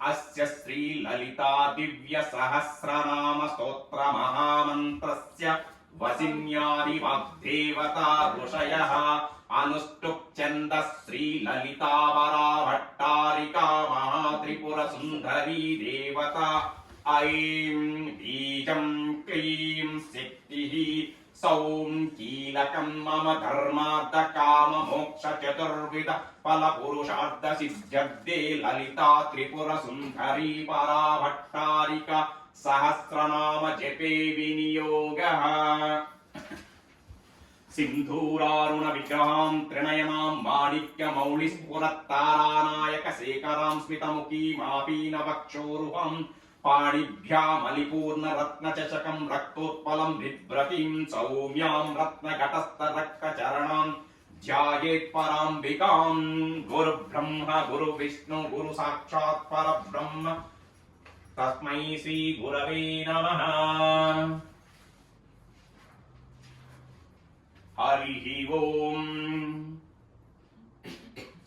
अस्य श्री ललिता दिव्य सहस्रनाम स्तोत्र महामन्त्रस्य वसिन्यादि वाग्देवता ऋषयः अनुष्टुप् छन्दः श्री ललिता वरा भट्टारिका महात्रिपुर सुन्दरी देवता ऐं बीजं क्लीं शक्तिः सौं कीलकं मम धर्मार्थ काम मोक्ष चतुर्विध फल पुरुषार्थ सिद्ध्यर्थे ललिता त्रिपुर सुन्दरी परा भट्टारिका सहस्रनाम जपे विनियोगः सिन्धूरारुण विग्रहां त्रिनयनां माणिक्य मौलिस्फुरत्तारानायक शेखरां स्मितमुखीमापीनवक्षोरुहं पाणिभ्यामलिपूर्ण रत्नचषकं रक्तोत्पलं बिभ्रतीं सौम्यां रत्नघटस्थरक्तचरणां ध्यायेत् पराम्बिकां गुरुब्रह्म गुरुविष्णु गुरुसाक्षात् परब्रह्म तस्मै श्री गुरवे नमः। हरिः ओम्।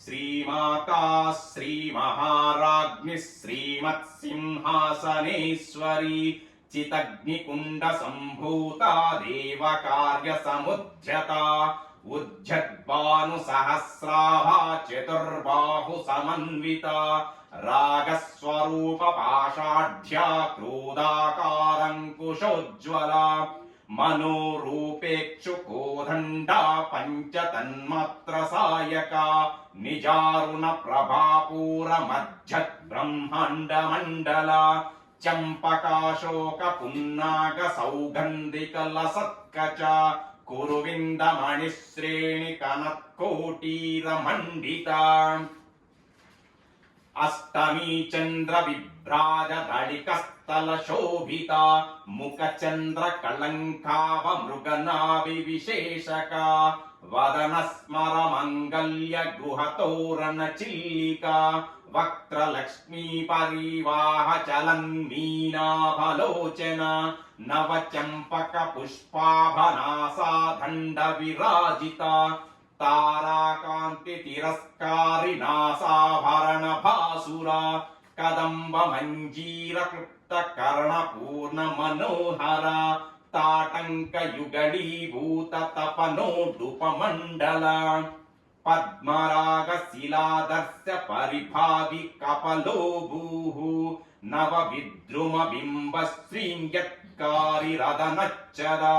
श्रीमाता श्रीमहाराज्ञी श्रीमत्सिंहासनेश्वरी चितग्निकुण्डसम्भूता देवकार्यसमुद्यता उज्जद्भानुसहस्राभा चतुर्बाहुसमन्विता रागस्वरूपपाषाढ्या क्रोधाकारङ्कुशोज्ज्वला मनोरूपेक्षुकोदण्डा पञ्चतन्मात्रसायका निजारुण प्रभापूरमज्जद्ब्रह्माण्डमण्डला चम्पकाशोकपुन्नाग सौगन्धिकलसत्कचा कुरुविन्दमणिश्रेणिकनत्कोटीरमण्डिता अष्टमी चंद्र विभ्राज दलिकस्थल शोभिता मुखचंद्र कलंकाव मृगनाभि विशेषका वदन स्मर मंगल्य गृहतोरण चिल्लिका वक्त्र लक्ष्मी परिवाह चलन मीनाभलोचना नव चंपक पुष्पाभनासा दंड विराजिता ताराकांति तिरस्कारी नासाभरण भासुरा कदंब मंजीर क्लुप्त कर्ण पूर्ण मनोहरा ताटंक युगलीभूत तपनोडुपमंडला पद्मराग शिलादर्श परिभावि कपलो भूः नव विद्रुम बिंब श्रीयत्कारी रदनच्चदा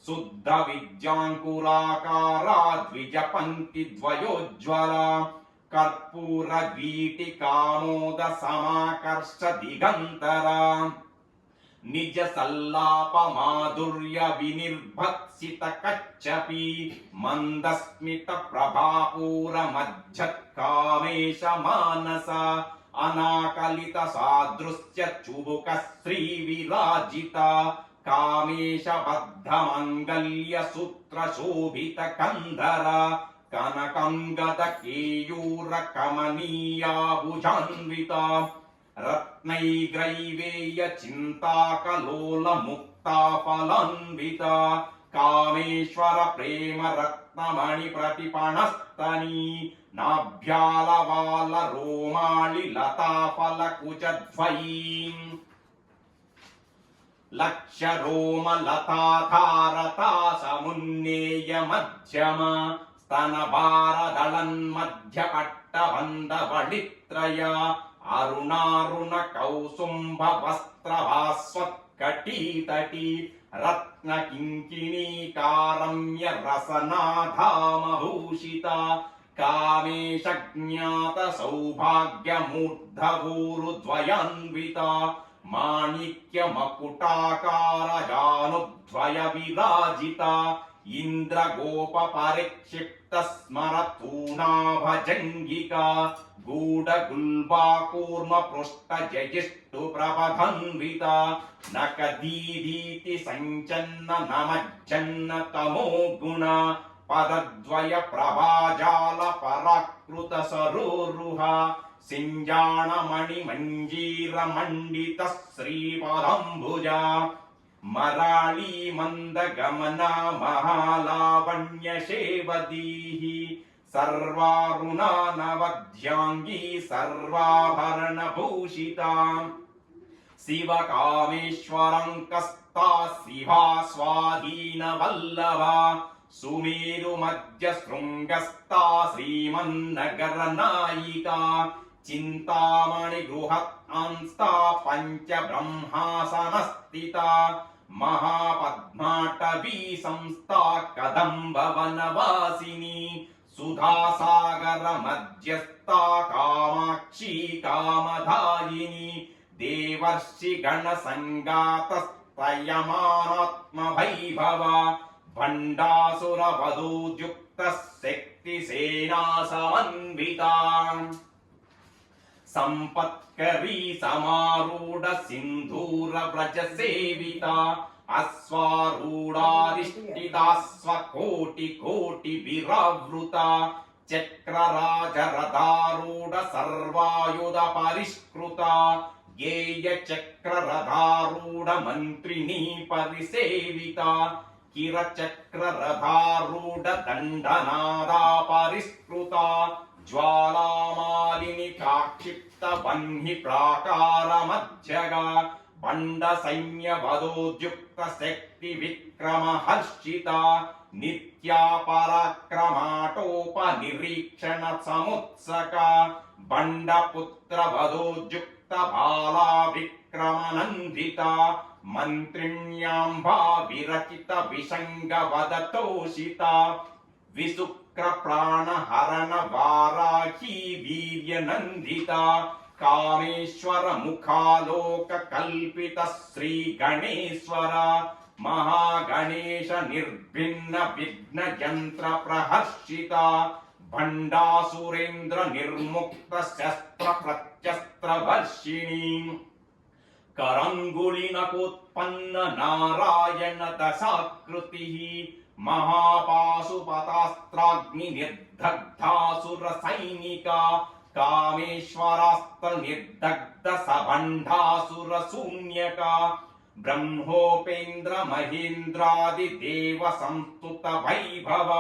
शुद्ध विद्यांकुराकारा द्विजपंक्ति द्वयोज्ज्वला कर्पूर वीटिकामोद समाकर्ष दिगंतरा निज सल्लाप माधुर्य विनिर्भत्सित कच्छपि मंदस्मित प्रभापूर मज्जत्कामेश मानसा अनाकलित सादृश्य चुबुक श्री विराजिता कामेश बद्ध मंगल्य सूत्र शोभित कंधरा कनकंगद केयूर कमनीया भुजान्विता रत्नैग्रैवेय चिंताकलोल मुक्ता फलान्विता कामेश्वर प्रेम रत्नमणि प्रतिपणस्तनी नाभ्यालवाल रोमाळि लता फल कुचद्वयी लक्ष्य रोम लताधारता समुन्नेय मध्यम स्तन भारदलन् मध्य पट्टबन्ध बलित्रया अरुणारुण कौसुम्भ वस्त्र भास्वत्कटीतटी रत्न किङ्किणीकारम्य रसनाधामभूषिता कामेश ज्ञात सौभाग्य मूर्धभूरुद्वयान्विता माणिक्य मकुटाकार जानुद्वय विराजिता इंद्र गोप परिक्षिप्त स्मरतूणाभजङ्गिका गूढ गुल्बा कूर्म पृष्ठ जयिष्टु प्रबधन्विता नकदीदीति संचन्न नमज्जन्न तमो गुणा पदद्वय प्रभाजाल पराकृत सरोरुहा सिंजाणमणि मंजीर मंडित श्रीपदंभुजा मराळी मंद गमना महालावण्य शेवदीः सर्वारुणानवध्याङ्गी सर्वाभरणभूषिता शिवकामेश्वरङ्कस्ता शिवा स्वाधीनवल्लभा सुमेरुमध्यशृङ्गस्ता श्रीमन्नगरनायिका चिन्तामणिगृहान्स्ता पञ्चब्रह्मासनस्थिता महापद्माटवी संस्था कदम्बवनवासिनी सुधासागरमध्यस्था कामाक्षी कामधायिनी देवर्षिगणसङ्गातस्तयमानात्मवैभवा भण्डासुरवधूद्युक्तः शक्तिसेनासमन्विता सम्पत्करी समारूढ सिन्धूरव्रजसेविता अश्वारूढाधिष्ठिता स्वकोटिकोटिविरावृता चक्रराजरथारूढ सर्वायुध परिष्कृता गेयचक्ररथारूढ मन्त्रिणी परिसेविता किरचक्ररथारूढ दण्डनादा परिष्कृता ज्वालामालिनि काक्षिप्त वह्नि प्राकारमध्यगा बण्डसैन्यवधोद्युक्त शक्ति विक्रम हर्षिता नित्या पराक्रमाटोपनिरीक्षण समुत्सका बण्डपुत्र वधोद्युक्त बाला विक्रमनन्दिता मन्त्रिण्याम्बा विरचित विषङ्गवदतोषिता विशुक्रप्राणहरण वाराही वीर्यनन्दिता कामेश्वर मुखालोक कल्पित श्री गणेश्वर महागणेश निर्भिन्न विघ्न यंत्र प्रहर्षिता भंडासुरेन्द्र निर्मुक्त शस्त्र प्रत्यस्त्र वर्षिणी करंगुलिनकोत्पन्न नारायण दशाकृतिः महापाशुपतास्त्राग्नि निर्दग्धासुर सैनिका कामेश्वरास्त्र निर्दग्ध सबंधासुर शून्यका ब्रह्मोपेन्द्र महेन्द्रादि देव संस्तुत वैभव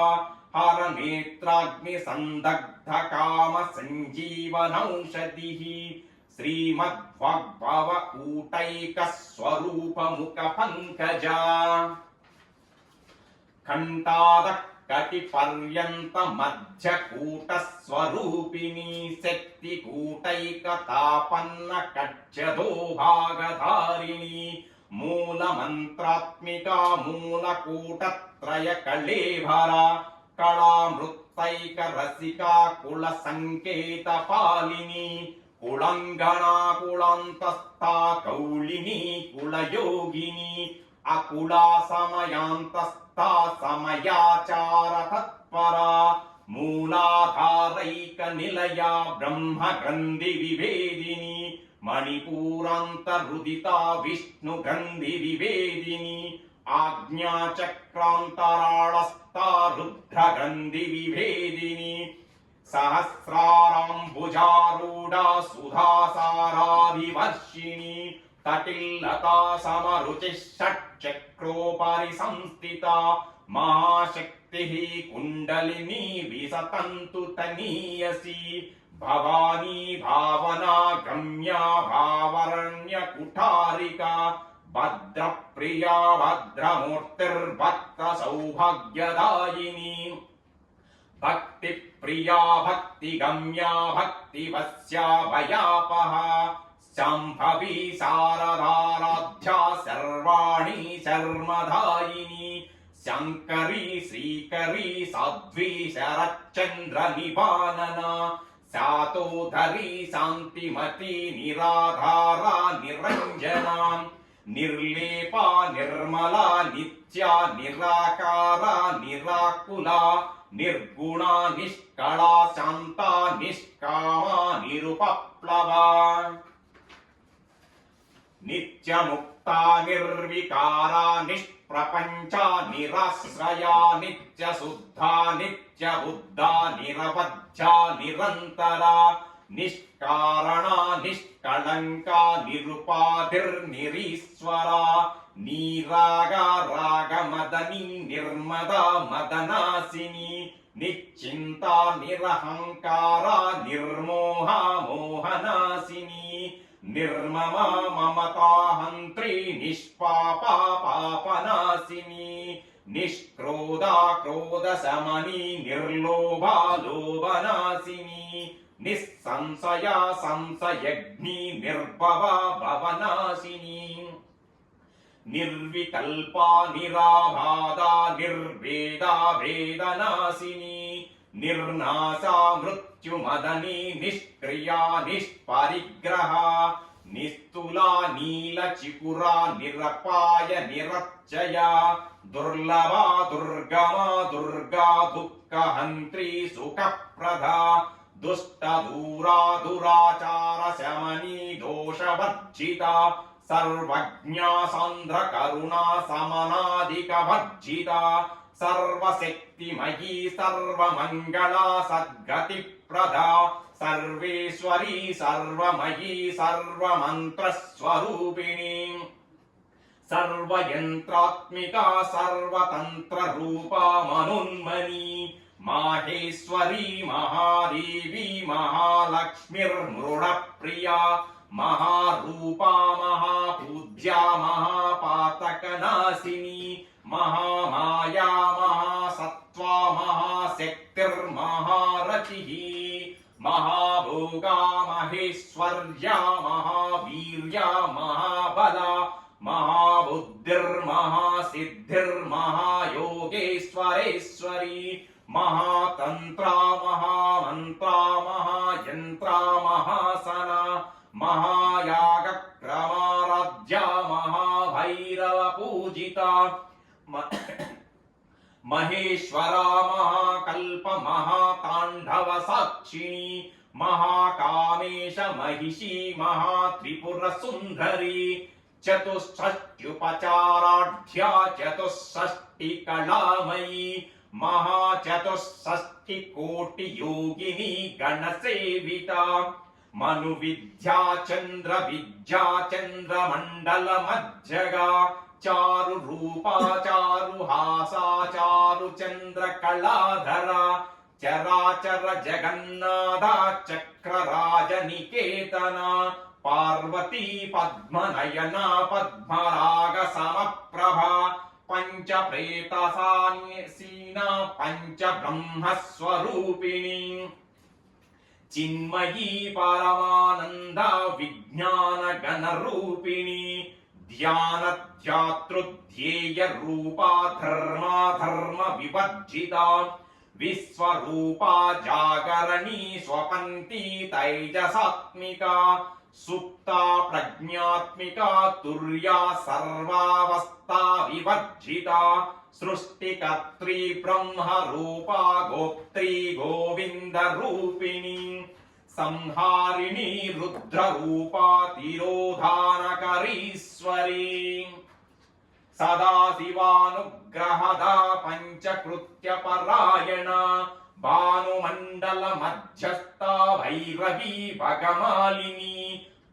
हर नेत्राग्नि संदग्ध काम संजीवनौषधिः श्रीमद्भगवद् ऊटैक स्वरूप मुख पंकजा घंटाद कटिपर्यंत मध्यकूट स्वरूपिणी शक्ति कूटैकतापन्न कच्छदो भागधारिणी मूल मंत्रात्मिका मूलकूटत्रय कलेभरा कलामृतैक रसिका कुल संकेत पालिनी कुलंगना कुलांतस्था कौलिनी कुलयोगिनी अकुला समयांतस्था समयाचार तत्परा मूलाधारैक निलया ब्रह्म ग्रंथि विभेदिनी मणिपूरान्तरुदिता विष्णु ग्रंथि विभेदिनी आज्ञाचक्रान्तराळस्था रुद्र ग्रंथि विभेदिनी सहस्राराम्बुजारूढा सुधासाराभिवर्षिणी तटिल्लता समरुचिः षट्चक्रोपरि संस्थिता महाशक्तिः कुण्डलिनी विसतन्तु तनीयसी भवानी भावना गम्या भावरण्य कुठारिका भद्रप्रिया भद्रमूर्तिर्भक्त सौभाग्यदायिनी भक्ति प्रिया भक्ति गम्या भक्ति वस्या भयापहा शाम्भवी शारदाराध्या सर्वाणि शर्मदायिनी शंकरी श्रीकरी साध्वी शरच्चंद्र निपानना सातोधरी शांतिमती निराधारा निरंजना निर्लेपा निर्मला नित्या निराकारा निराकुला निर्गुणा निष्कला शांता निष्कामा निरुपप्लवा नित्यमुक्ता निर्विकारा निष्प्रपंचा निराश्रया नित्यशुद्धा नित्यबुद्धा निरवध्या निरन्तरा निष्कारणा निष्कलंका निरुपाधिर्निरीश्वरा नीरागा रागमदनी निर्मदा मदनासिनी నిశ్చింతా నిరహంకారా నిర్మోహా మోహనాశిని నిర్మమా మమతాహంత్రి నిష్పాపా పాపనాశిని నిష్క్రోధా క్రోధశమని నిర్లోభా లోభనాశిని నిస్సంశయా సంశయగ్ని నిర్భవా భవనాశిని నిర్వికల్పా నిరాబాధా నిర్వేదా వేదనాశిని నిర్నాశా మృత్యుమదని నిష్క్రియా నిష్పరిగ్రహ నిస్తులా నీలచికురా నిరపాయ నిరచ్చయ దుర్లభా దుర్గమా దుర్గా దుఃఖహంత్రి సుఖప్రదా దుష్టదూరా దురాచార శమని దోషవర్జిత సర్వజ్ఞా సాంద్ర కరుణా సమనాదిక వర్జిత సర్వశక్తిమయీ సర్వమంగళా సద్గతి ప్రదా సర్వేశ్వరీ సర్వమయీ సర్వమంత్రస్వరూపిణి సర్వయంత్రాత్మికా సర్వతంత్ర రూపా మనున్మని మాహేశ్వరీ మహాదేవి మహాలక్ష్మిర్మృడప్రియా మహారూపా మహాపూజ్యా మహాపాతకనాశిని మహామాయా మహాసత్వా మహాశక్తిర్మహారతిః మహాభోగా మహేశ్వర్యా మహావీర్యా మహాబలా మహాబుద్ధిర్మహాసిద్ధిర్మహాయోగేశ్వరేశ్వరీ మహాతంత్రా మహామంత్రా మహాయంత్రా మహాసనా మహాయాగక్రమారాధ్యా మహాభైరవ పూజిత మహేశ్వరా మహాకల్ప మహాతాండవ సాక్షిణి మహాకామేశ మహిషీ మహాత్రిపుర సుందరి చతుషష్ట్యుపచారాఢ్యా చతుషష్టి కళామయీ మహాచతుషష్టి కోటి యోగిని గణసేవిత మను విద్యా చంద్ర మండల మధ్యగా చారు రూపా చారు హాసా చారు చంద్ర కళాధర చరాచర జగన్నాథ చక్రరాజ నికేతన పార్వతీ పద్మనయన పద్మరాగ సమప్రభ పంచ ప్రేతసాన్యసీన పంచ బ్రహ్మస్వరూపిణి చిన్మయీ పరమానంద విజ్ఞాన గణరూపిణి ధ్యాన ధ్యాతృధ్యేయ రూపా ధర్మ వివర్జిత విశ్వరూపా జాగరణీ స్వపంతి తైజసాత్మిక సుప్తా ప్రజ్ఞాత్మిక తుర్యా సర్వావస్థా వివర్జిత సృష్టికర్త్రీ బ్రహ్మ రూపా గోప్త్రీ గోవింద రూపిణి సంహారిణి రుద్ర రూపా తిరోధానకరీశ్వరీ సదాశివానుగ్రహదా పంచకృత్య పరాయణ భానుమండల మధ్యస్థ భైరవీ భగమాలిని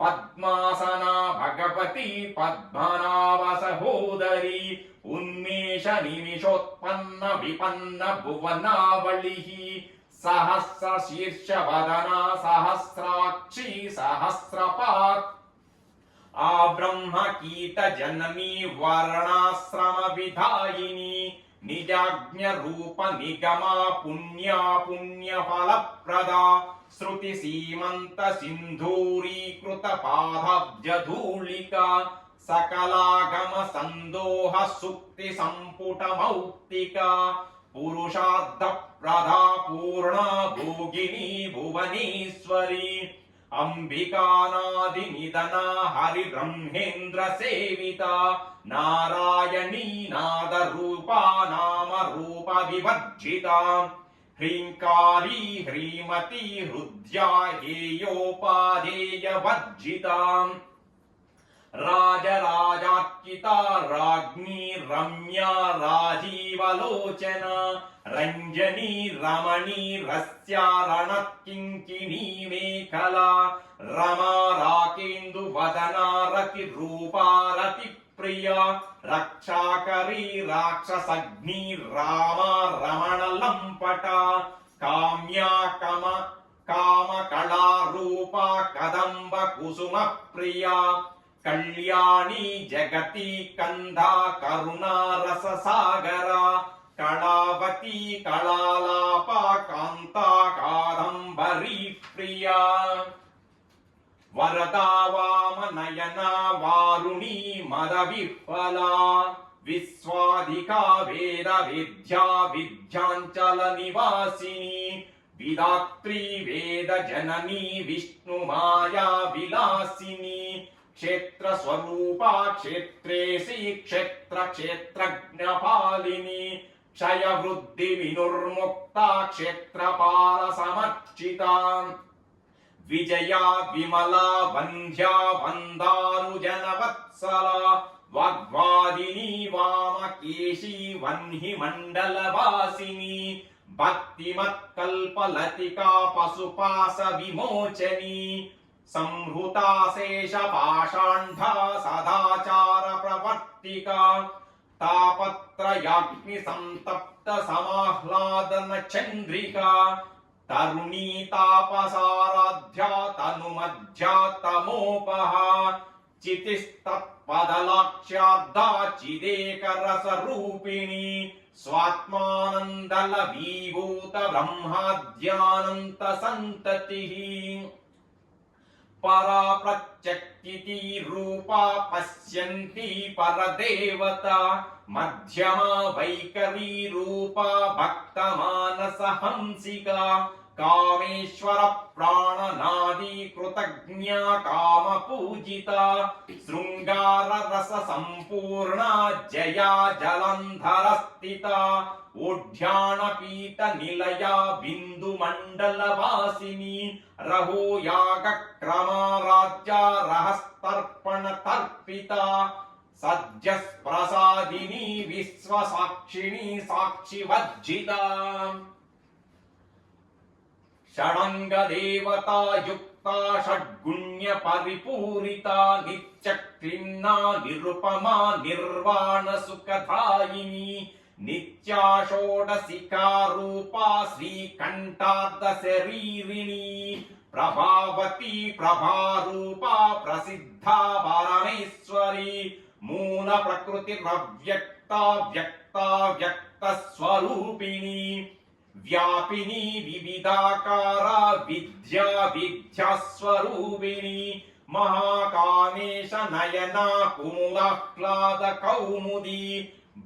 పద్మాసన భగవతి పద్మనాభ సహోదరి ఉన్మేష నిమిషోత్పన్న విపన్న భువనావళి సహస్ర శీర్ష వదన సహస్రాక్షి సహస్రపాత్ ఆ బ్రహ్మ కీట జననీ వర్ణాశ్రమ విధాయిని నిజాజ్ఞ రూప నిగమా పుణ్యా పుణ్య ఫలప్రదా శృతి సీమంత సింధూరీకృత పాదాబ్జధూళిక సకలాగమ సందోహ సుక్తి సంపుట మౌక్తిక పురుషార్థ ప్రదా పూర్ణ భోగిని భువనేశ్వరి అంబికానాది నిదన హరి బ్రహ్మేంద్ర సేవిత నారాయణీ నాద రూపా నామ రూప వివర్జిత హ్రీంకారీ హ్రీమతి హృద్యా హేయోపాధేయ వర్జిత రాజరాజార్చిత రాజ్ఞీ రమ్యా రాజీవలోచన రంజనీ రమణీ రస్యారణకింకిణీ మేఖలా రమా రాకేందు వదనా రతి రూపా రతి प्रिया रक्षाकरी राक्षसग्नि रामा रमण लंपटा काम्या कामकला रूपा कदम्ब कुसुम प्रिया कल्याणी जगती कंधा करुणा रस सागरा कलावती कलालापा कांता कादंबरी प्रिया वरदा वामनयना वारुणी मदविह्वला विश्वाधिका वेद विद्या विद्यांचल निवासिनी विधात्री वेद जननी विष्णु माया विलासिनी क्षेत्र स्वरूपा क्षेत्रेसी क्षेत्र क्षेत्रज्ञपालिनी क्षय वृद्धि विनुर्मुक्ता क्षेत्रपाल समर्चिता विजया विमला वंध्या वंदारु जनवत्सला वाग्वादिनी वामकेशी वह्नि मंडलवासिनी भक्तिमत्कल्पलतिका पशुपास विमोचनी संहृता शेष पाषाण्ढा सदाचार प्रवर्तिका तापत्रयाग्नि संतप्त समाह्लादन चंद्रिका तरुणी तापसाराध्या तनुमध्या तमोपहा चितिस्तत्पदलाक्ष्याद्धा चिदेकरसरूपिणी स्वात्मानन्दल विभूत ब्रह्माद्यानन्त सन्ततिः परा प्रत्यक्तिति रूपा पश्यन्ति परदेवता मध्यमा वैकरी रूपा भक्तमानस हंसिका कामेश्वर प्राणनादी कृतज्ञा काम पूजिता शृंगार रस संपूर्णा जया जलंधर स्थिता उद्यान पीत निलया बिंदु मंडल वासिनी रहो याग क्रमाराध्या रहस्तर्पण तर्पिता सद्यः प्रसादिनी विश्व साक्षिणी साक्षि वर्जिता षडंग देवता युक्ता षड्गुण्य परिपूरिता नित्यक्लिन्ना निरुपमा निर्वाण सुखदायिनी नित्या षोडशिका रूपा श्रीकंठार्ध शरीरिणी प्रभावती प्रभारूपा प्रसिद्धा परमेश्वरी मूल प्रकृति व्यक्ता व्यक्ता व्यक्त स्वरूपिणी व्यापिनी विविधाकारा विद्या विद्या स्वरूपिणी महाकामेश नयना कुमुदाह्लाद कौमुदी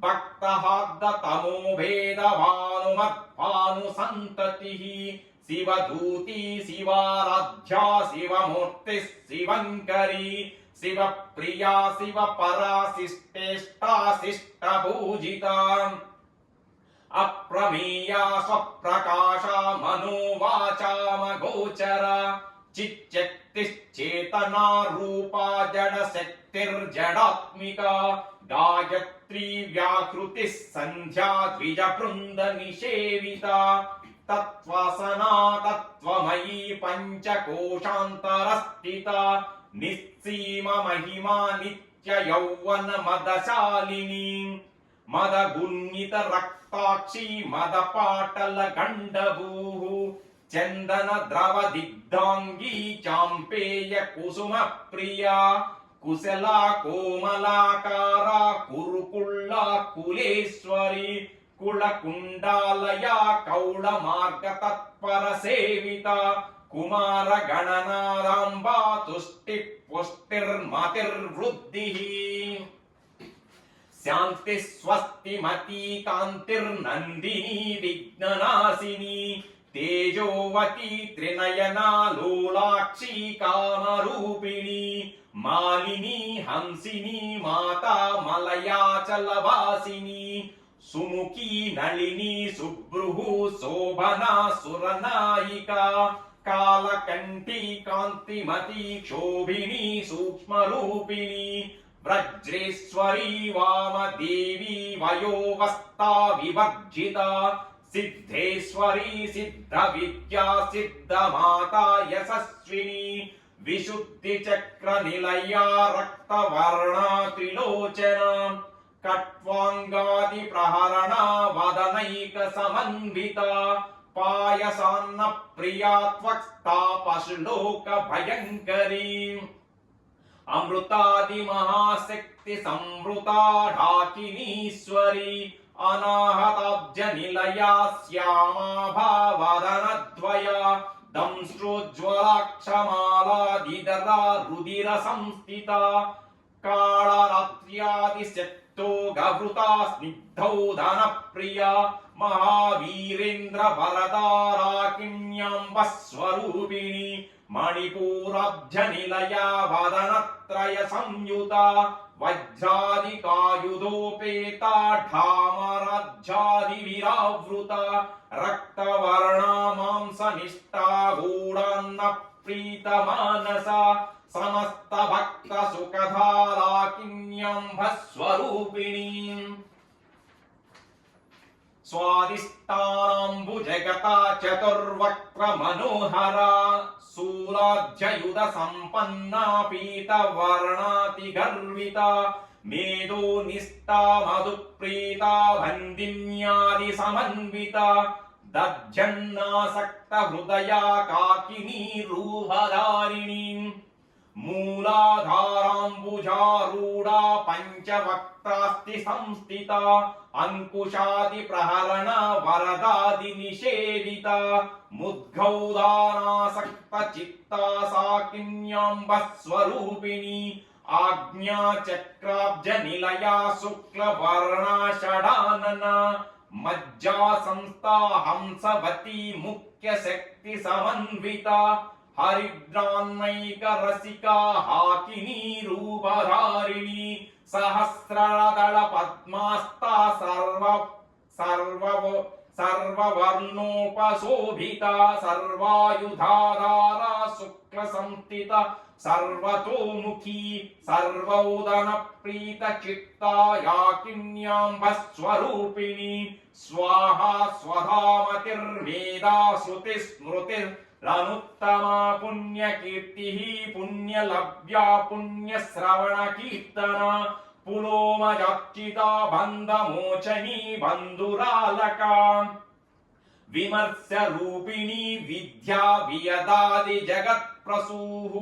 भक्तहार्द तमो भेद भानुमद्भानु संततिः शिवदूती शिवाराध्या शिवमूर्ति शिवंकरी शिवप्रिया शिवपरा शिष्टेष्टा शिष्टपूजिता अप्रमेया स्वप्रकाशा मनोवाचामगोचरा चिच्चक्तिश्चेतना रूपा जडशक्तिर्जडात्मिका गायत्री व्याकृतिः संध्या द्विजवृन्द निषेविता तत्त्वसना तत्त्वमयी पञ्चकोशान्तरस्थिता निस्सीम महिमा नित्य यौवन मदशालिनी मदगुन्नित रक्ताक्षी मदपाटल गण्डभूः चन्दन द्रव दिग्धांगी चाम्पेय कुसुम प्रिया कुशला कोमलाकारा कुरुकुल्ला कुलेश्वरी कुलकुण्डालया कौलमार्ग तत्पर सेविता कुमार गणनाराम्बा तुष्टि पुष्टिर्मतिर्वृद्धिः शांति स्वस्ति मती कांतिर्नंदिनी विघ्ननाशिनी तेजोवती त्रिनयना लोलाक्षी कामरूपिणी मालिनी हंसिनी माता मलयाचलवासिनी सुमुखी नलिनी सुब्रुहु शोभना सुरनायिका कालकंठी कांतिमती क्षोभिनी सूक्ष्मरूपिणी व्रज्रेश्वरी वामदेवी वयोवस्था विवर्जिता सिद्धेश्वरी सिद्धविद्या सिद्धमाता यशस्विनी विशुद्धि चक्र निलया रक्तवर्णा त्रिलोचना कट्वांगादि प्रहरणा वदनैक समन्विता पायसान्न प्रिया त्वक्तापश्लोक भयंकरी अमृतादि महाशक्ति संवृता ढाकिनीश्वरी अनाहताब्ज निलया श्यामा भावदनद्वया दंश्रोज्ज्वलाक्षमालादिदरा रुधिर संस्थिता कालरात्र्यादिशक्तो गवृता स्निग्धौदन प्रिया महावीरेन्द्र वरदाराकिन्याम्बस्वरूपिणी मणिपूराब्ज निलया वदनत्रय संयुता वज्रादिकायुधोपेता ढामराज्यादिविरावृता रक्तवर्णा मांसनिष्ठा गूढान्न प्रीतमानसा समस्त भक्त सुखधाराकिन्याम्भस्वरूपिणी स्वादिष्टानाम्बुजगता चतुर्वक्त्र मनोहरा शूलाध्युध संपन्ना पीतवर्णातिगर्विता मेदो निष्ठा मधुप्रीता भन्दिन्यादि समन्विता दध्यन्नासक्त हृदया काकिनी रूपधारिणी मूलाधाराम्बुजारूढा पंचवक्त्रास्ति संस्थिता अंकुशादि प्रहरण वरदादि निषेविता मुद्गौदानासक्त चित्ता साकिन्याम्बस्वरूपिणी आज्ञा चक्राब्ज निलया शुक्लवर्णा षडानना मज्जा संस्था हंसवती मुख्य शक्ति समन्विता हरिद्रान्नैक रसिका हाकिनी रूपधारिणी सहस्रदल पद्मास्ता सर्ववर्णोपशोभिता सर्वायुधाधारा शुक्ल संस्थिता सर्वतोमुखी सर्वोदन प्रीत चित्ता याकिन्याम्बस्वरूपिणी स्वाहा स्वधामतिर्मेधा श्रुति स्मृति रनुत्तमा पुण्यकीर्तिः पुण्यलभ्या पुण्यश्रवण कीर्तना पुलोमजाचिता बन्धमोचनी बन्धुरालका विमर्श्य रूपिणी विद्या वियदादि जगत्प्रसूः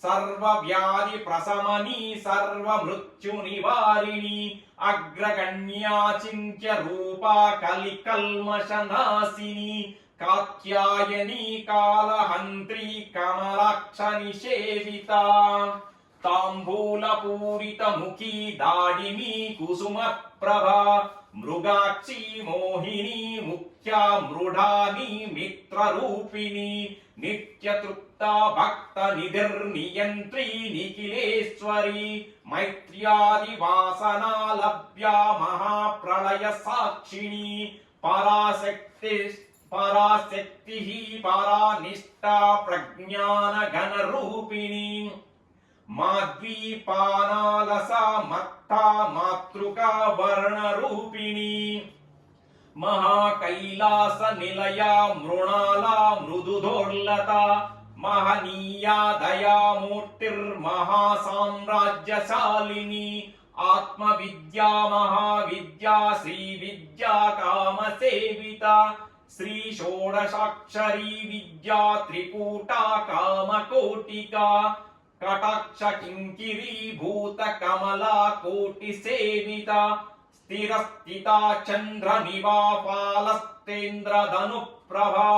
सर्वव्याधि प्रशमनी सर्वमृत्युनिवारिणी अग्रगण्या चिन्त्य रूपा कलिकल्मषनाशिनी कात्यायनी कालहन्त्री कमलाक्ष निषेविता ताम्बूलपूरित मुखी दाडिमी कुसुम प्रभा मृगाक्षी मोहिनी मुख्या मृडानी मित्ररूपिणी नित्यतृप्ता भक्त निधिर्नियन्त्री निखिलेश्वरी मैत्र्यादि वासना लभ्या महाप्रलय साक्षिणी पराशक्तिः परानिष्ठा प्रज्ञान घन रूपिणी माध्वीपानालसा मत्ता मातृका वर्ण रूपिणी महाकैलास निलया मृणाला मृदुधोर्लता महनीया दयामूर्तिर्महासाम्राज्यशालिनी आत्मविद्या महाविद्या श्रीविद्या कामसेविता श्री षोडशाक्षरी विद्या त्रिकूटा कामकोटिका कटाक्ष किंकिरी भूत कमला कोटि सेविता स्थिरस्थिता चंद्र निवापालस्तेन्द्र धनुप्रभा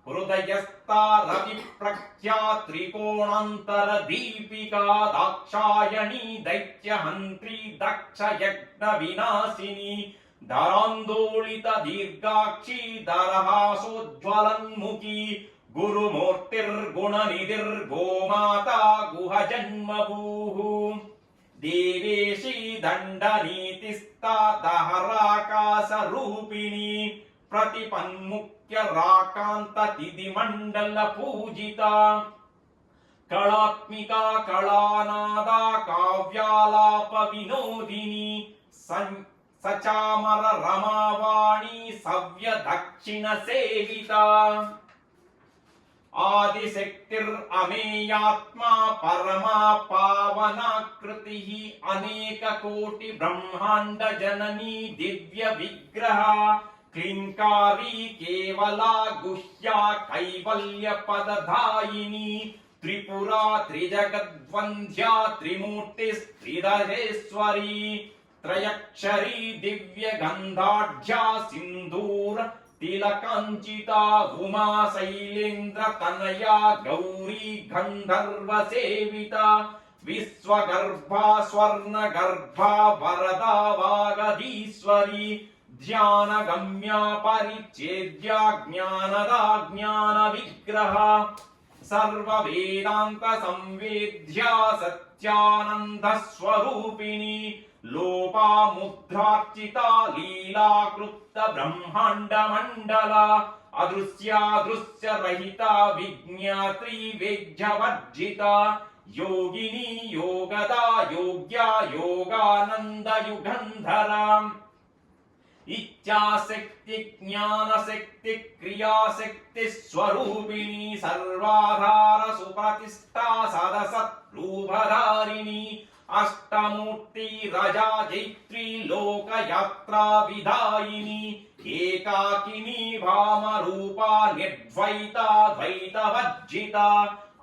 हृदयस्था रवि प्रख्या त्रिकोणांतर दीपिका दाक्षायणी दैत्यहंत्री दक्ष यज्ञ विनाशिनी धरान्दोलित दीर्घाक्षी दरहासोज्ज्वलन्मुखी गुरुमूर्तिर्गुणनिधिर्गोमाता गुहजन्मभूः देवेशी दण्डनीतिस्था दहराकाशरूपिणी प्रतिपन्मुख्य राकान्ततिथिमण्डलपूजिता कलात्मिका कलानादा काव्यालाप विनोदिनी सचामर रमावाणी सव्य दक्षिण सेविता आदिशक्तिरमेयात्मा परमा पावनाकृतिः अनेककोटि ब्रह्माण्ड जननी दिव्य विग्रह क्लींकारी केवला गुह्या कैवल्य पदधायिनी त्रिपुरा त्रिजगद्वन्द्या त्रिमूर्तिस्त्रिदहेश्वरी त्रयक्षरी दिव्य गंधाढ्या सिंदूर तिलकांचिता उमा शैलेन्द्र तनया गौरी गंधर्व सेविता विश्वगर्भा स्वर्णगर्भा वरदा वागधीश्वरी ध्यान गम्या परिच्छेद्या ज्ञानदा ज्ञान विग्रह सर्व वेदांत संवेद्या सत्यानंद स्वरूपिणी लोपा मुद्रार्चिता लीला कृत ब्रह्मांड मंडला अदृश्यादृश्य रहिता विज्ञात्री वेद्यवर्जिता योगिनी योगदा योग्या योगानंद युगंधरा इच्छाशक्ति ज्ञानशक्ति क्रियाशक्ति स्वरूपिणी सर्वाधार सुप्रतिष्ठा सदसत्रूपधारिणी अष्टमूर्ति रजा जैत्री लोकयात्रा विधायिनी एकाकिनी भामरूपा निर्द्वैता द्वैतवर्जिता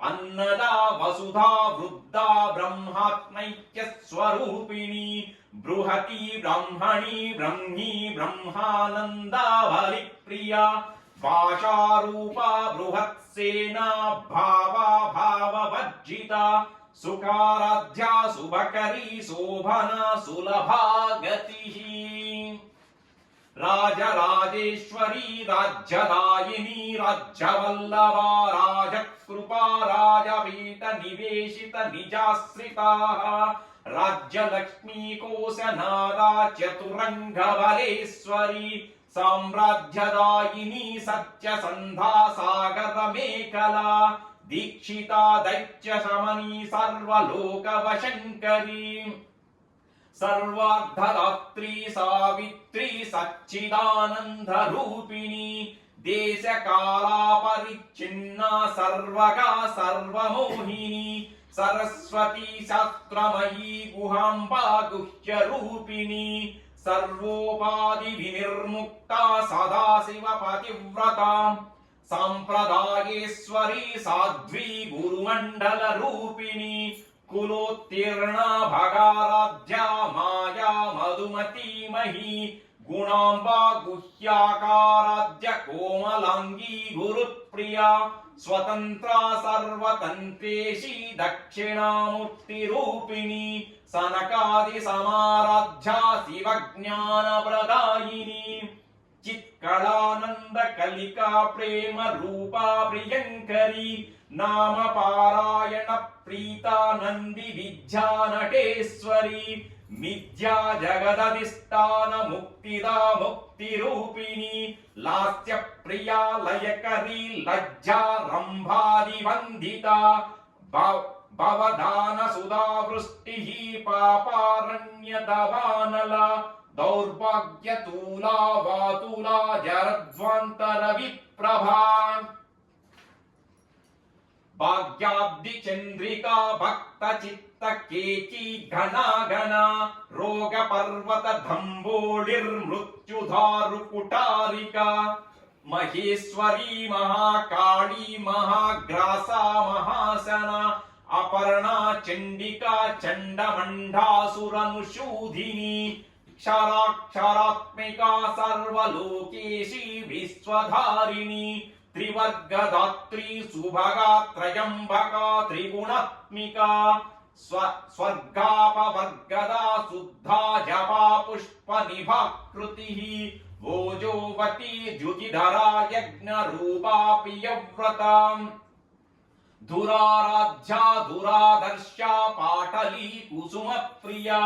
अन्नदा वसुधा वृद्धा ब्रह्मात्मैक्य स्वरूपिणी बृहती ब्रह्मणी ब्रह्मी ब्रह्मानंदा बलिप्रिया भाषारूपा बृहत्सेना भावा भाववर्जिता सुखाराध्या शुभकरी शोभना सुलभा गतिः राजराजेश्वरी राज्यदायिनी राज्यवल्लभा राजकृपा राजपीठ निवेशित निजाश्रिताः राज्यलक्ष्मी कोशनादा चतुरंगबलेश्वरी साम्राज्यदायिनी सत्यसन्धा सागर मेखला दीक्षिता दैत्य शमनी सर्वलोकवशंकरी सर्वार्धरात्री सावित्री सच्चिदानंद रूपिणी देश काला परिच्छिन्ना सर्वगा सर्वमोहिनी सरस्वती शास्त्रमयी गुहाम्बा गुह्य रूपिणी सर्वोपाधि विनिर्मुक्ता सदाशिव पतिव्रता सांप्रदायेश्वरी साध्वी गुरुमंडल रूपिणी कुलोत्तीर्णा भगाराध्या माया मधुमती मही गुणाम्बा गुह्याकाराध्य कोमलांगी गुरुप्रिया स्वतंत्रा सर्वतंत्रेशी दक्षिणामूर्ति रूपिणी सनकादि समाराध्या शिवज्ञान प्रदायिनी चित्कलानंद कलिका प्रेम रूपा प्रियंकरी नाम पारायण प्रीता नंदी विद्या नटेश्वरी मिथ्या जगदधिष्ठान मुक्तिदा मुक्ति रूपिणी लास्य प्रिया लयकरी लज्जा रंभादि वंदिता भवदान सुधा वृष्टिः पापारण्य दवानला दौर्भाग्य तूला वातुला जरध्वांतर विप्रभा भाग्याब्धि चंद्रिका भक्त चित्त केची घना घना रोग पर्वत धंबोलिर्मृत्युधारु कुटारिका महेश्वरी महाकाली महाग्रासा महासना अपर्णा चंडिका चंडमंडासुरनुषूधिनी क्षराक्षरात्मिका सर्वलोकेशी विश्वधारिणी त्रिवर्गदात्री सुभगा त्रयंबका त्रिगुणात्मिका स्वर्गापवर्गदा शुद्धा जपा पुष्प निभाकृतिः भोजोवती द्युतिधरा यज्ञ रूपा प्रियव्रता दुराराध्या दुरादर्शा पाटली कुसुम प्रिया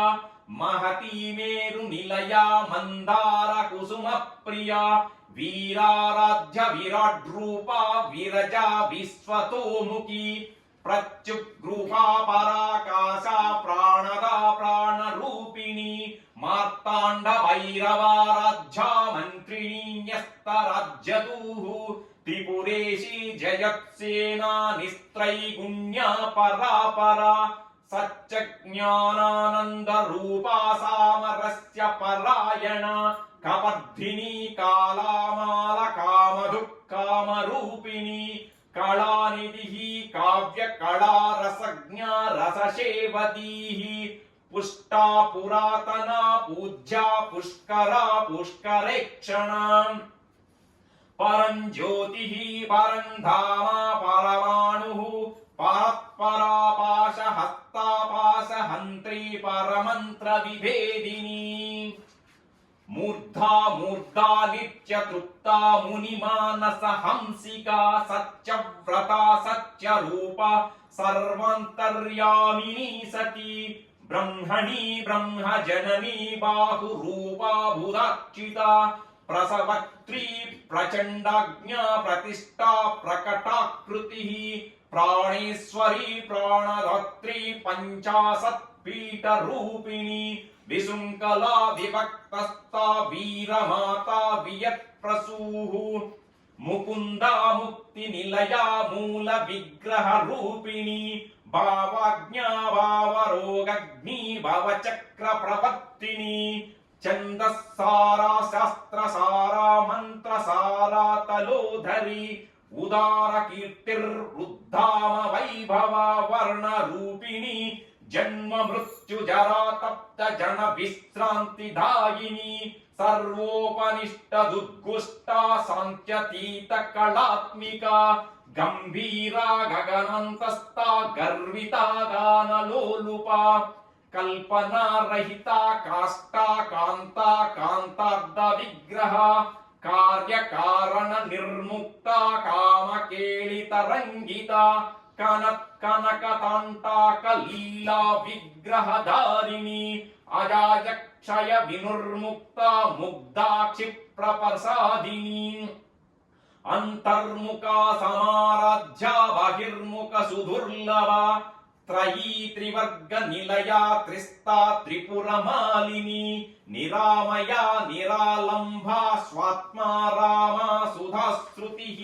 महती मेरु निलया मंदार कुसुम प्रिया वीराराध्य विराट रूपा विरजा विश्वतोमुखी प्रत्युग्रूपा पराकाशा प्राणदा प्राण रूपिणी मार्तांड भैरवाराध्या मंत्रिणी न्यस्तराज्यदूः त्रिपुरेशी जयत्सेना निस्त्रैगुण्या परापरा सच्चज्ञानानन्द रूपा सामरस्य परायणा कपर्धिनी कालामाल कामधुक्कामरूपिणी कलानिधिः काव्य कला रसज्ञा रससेवतीः पुष्टा पुरातना पूज्या पुष्करा पुष्करेक्षणा परं ज्योतिः परं धाम परमाणुः परत्परापाशहस्तापाशहन्त्री परमन्त्र विभेदिनी मूर्धा मूर्धा नित्यतृप्ता मुनिमानस हंसिका सत्यव्रता सत्यरूपा सर्वान्तर्यामिनी सती ब्रह्मणी ब्रह्मजननी बाहुरूपा बुधार्चिता प्रसवत्री प्रचण्डाज्ञा प्रतिष्ठा प्रकटाकृतिः प्राणेश्वरी प्राणदात्री पञ्चाशत्पीठरूपिणी विशृङ्खला विभक्तस्था वीरमाता वियत्प्रसूः मुकुन्दा मुक्तिनिलया मूलविग्रहरूपिणी भावाज्ञा भावरोगग्नि भवचक्रप्रवर्तिनी छन्दस्सारा शास्त्रसारा मन्त्रसारा तलोधरी उदार कीर्तिर्वृद्धाम वैभवा वर्णरूपिणी जन्म मृत्यु जरा तप्त जन विश्रान्तिदायिनी सर्वोपनिष्ठ दुर्गुष्टा शान्त्यतीत कलात्मिका गंभीरा गगनान्तस्था गर्विता गानलोलुपा कल्पना रहिता काष्ठा कांता कांतार्ध विग्रह कार्य कारण निर्मुक्ता काम केलित रंगिता कनक कनक तांटाक लीला विग्रह धारिणी अजायक्षय विनुर्मुक्ता मुग्धा क्षिप्र प्रसादिनी अंतर्मुखा समाराध्या बहिर्मुख सुदुर्लभा त्रयी त्रिवर्ग निलया त्रिस्ता त्रिपुरमालिनी निरामया निरालंभा स्वात्मा रामा सुधाश्रुतिः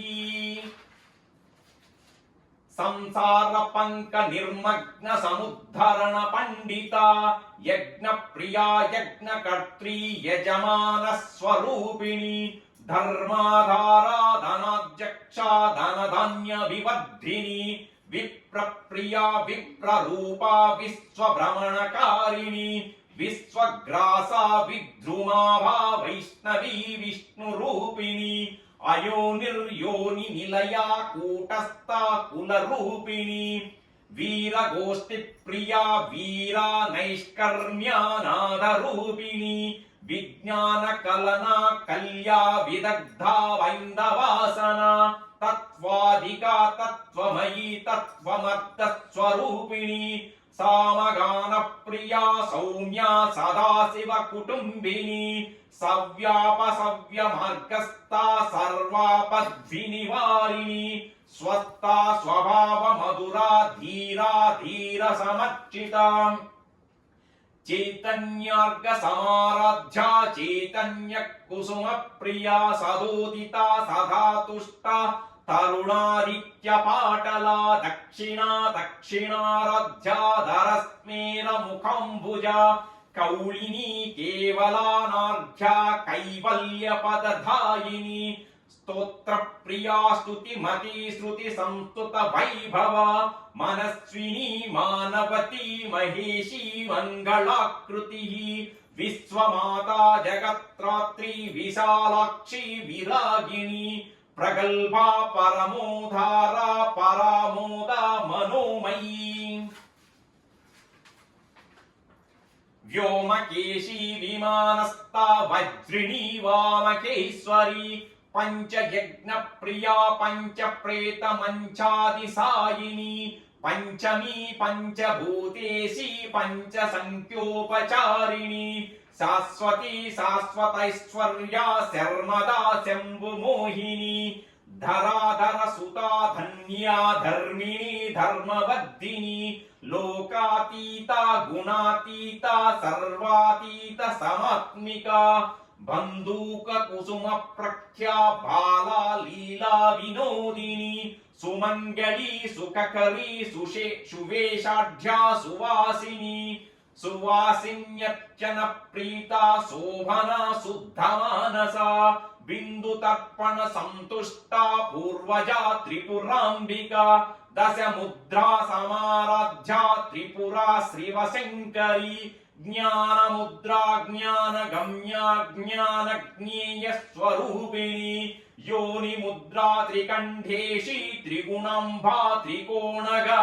संसार पंक निर्मग्न समुद्धरण पंडिता यज्ञ प्रिया यज्ञ कर्त्री यजमान स्वरूपिणी धर्माधारा धनाध्यक्षा धन धान्य विवर्धिनी विप्रप्रिया विप्ररूपा विश्वभ्रमणकारिणी विश्वग्रासा विद्रुमाभा वैष्णवी विष्णुरूपिणी अयोनिर्योनि निलया कूटस्था कुलरूपिणी वीरगोष्ठी प्रिया वीरा नैष्कर्म्यानादरूपिणी विज्ञान कलना कल्या विदग्धा वैन्दवासना तत्त्वाधिका तत्त्वमयी तत्त्वमर्थ-स्वरूपिणी सामगान प्रिया सौम्या सदाशिव कुटुम्बिनी सव्याप सव्य मार्गस्था सर्वापद्विनिवारिणी स्वस्था स्वभाव मधुरा धीरा धीर समर्चिता चैतन्यार्घ समाराध्या चैतन्य कुसुम प्रिया सदोदिता सदा तुष्टा तरुणादित्य पाटला दक्षिणा दक्षिणाराध्या धरस्मेर मुखंभुजा कौलिनी केवलानार्घ्या कैवल्य पदधायिनी स्तोत्र प्रिया स्तुतिमती श्रुति संस्तुत वैभव मनस्विनी मानवती महेशी मंगलाकृतिः विश्वमाता जगत्रात्री विशालाक्षी विरागिणी प्रगल्भा परमोधारा परामोदा मनोमयी व्योमकेशी विमानस्था वज्रिणी वामकेश्वरी पंचयज्ञ प्रिया पंच प्रेत मंचादिसायिनी पंचमी पंचभूतेशी पंच संख्योपचारिणी शाश्वती शाश्वतैश्वर्या शर्मदा शंभुमोहिनी धराधर सुता धन्या धर्मिणी धर्मवर्धिनी लोकातीता गुणातीता सर्वातीत समात्मिका बंदूक कुसुम प्रख्या बाला लीला विनोदिनी सुमंगली सुखकरी सुवेशाढ्या सुवासिनी सुवासिन्यर्चन प्रीता शोभना शुद्धमानसा बिंदु तर्पण संतुष्टा पूर्वजा त्रिपुरांबिका दश मुद्रा समाराध्या त्रिपुरा श्रीवशंकरी ज्ञान मुद्रा ज्ञान गम्या ज्ञान ज्ञेय स्वरूपिणी योनि मुद्रा त्रिकंठेशी त्रिगुणांबा त्रिकोणगा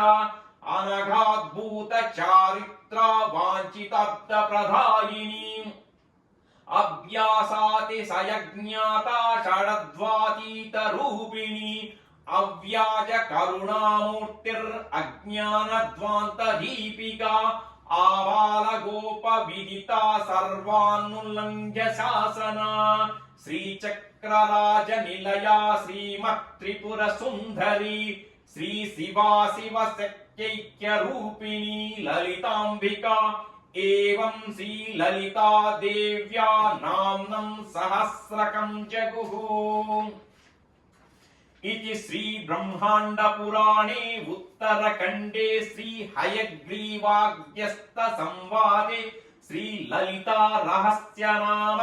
अनघाद्भूत चारित्रा वांछितार्थ प्रदायिनी अव्यासाति सयज्ञाता षडद्वातीत रूपिणी अव्याज करुणामूर्तिर् अज्ञानध्वांत दीपिका आबाल गोप विदिता सर्वानुल्लंघ्य शासना श्रीचक्रराज निलया श्रीमत् त्रिपुर सुंदरी श्री शिवा शिव शक्यैक्य रूपिणी ललितांबिका एवं श्री ललिता देव्या नाम्नं सहस्रकं जगुः इति श्री ब्रह्मांड पुराणे उत्तरखंडे श्री हयग्रीवाग्यस्त संवादे श्री ललिता रहस्य नाम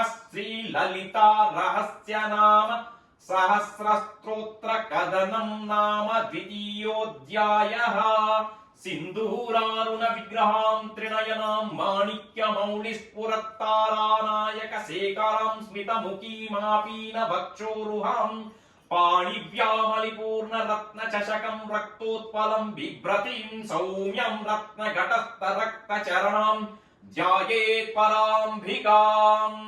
सहस्रस्तोत्र कदनं नाम द्वितीयोऽध्यायः सिंधूरारुण विग्रहां त्रिनयनां माणिक्यमौलिस्फुरत्तारानायक शेखरां स्मितमुखीमापीन वक्षोरुहां पाणिव्यामलिपूर्ण रत्न चषकं रक्तोत्पलं बिभ्रतीं सौम्यं रत्नघटस्थ रक्तचरणां ध्यायेत् पराम्भिकाम्।